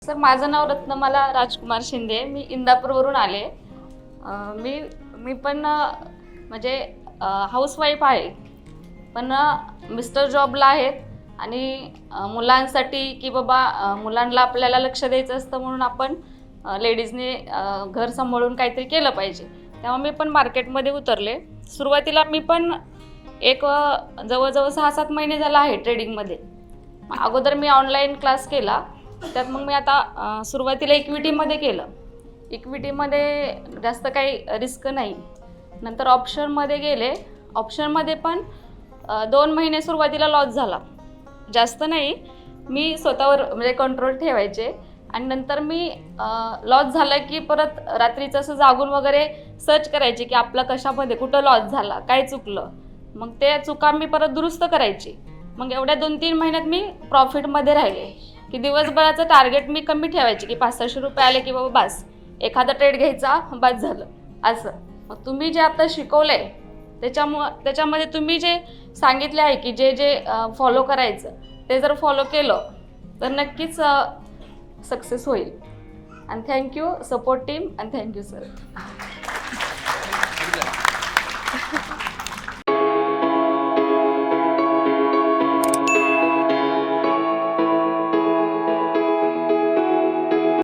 Sir, माझं नाव रत्नमाला राजकुमार शिंदे. मी इंदापूरवरून आले. मी मी पण म्हणजे हाऊसवाईफ आहे, पण मिस्टर जॉबला आहेत आणि मुलांसाठी की बाबा मुलांना आपल्याला लक्ष द्यायचं असतं, म्हणून आपण लेडीजने घर सांभाळून काहीतरी केलं पाहिजे. तेव्हा मी पण मार्केटमध्ये उतरले. सुरुवातीला मी पण एक जवळजवळ 6-7 महिने झाला आहे ट्रेडिंगमध्ये. अगोदर मी ऑनलाईन क्लास केला, त्यात मग मी आता सुरुवातीला इक्विटीमध्ये केलं. इक्विटीमध्ये जास्त काही रिस्क नाही. नंतर ऑप्शनमध्ये गेले. ऑप्शनमध्ये पण 2 महिने सुरुवातीला लॉस झाला, जास्त नाही. मी स्वतःवर म्हणजे कंट्रोल ठेवायचे आणि नंतर मी लॉस झाला की परत रात्रीचं असं जागून वगैरे सर्च करायचे की आपलं कशामध्ये कुठं लॉस झाला, काय चुकलं. मग ते चुका मी परत दुरुस्त करायची. मग एवढ्या 2-3 महिन्यात मी प्रॉफिटमध्ये राहिले की दिवसभराचं टार्गेट मी कमी ठेवायचे की 500-600 रुपये आले की बाबा बास, एखादा ट्रेड घ्यायचा, बास झालं असं. मग तुम्ही जे आता शिकवलं आहे त्याच्यामध्ये तुम्ही जे सांगितले आहे की जे जे फॉलो करायचं ते जर फॉलो केलं तर नक्कीच सक्सेस होईल. आणि थँक्यू सपोर्ट टीम आणि थँक्यू सर.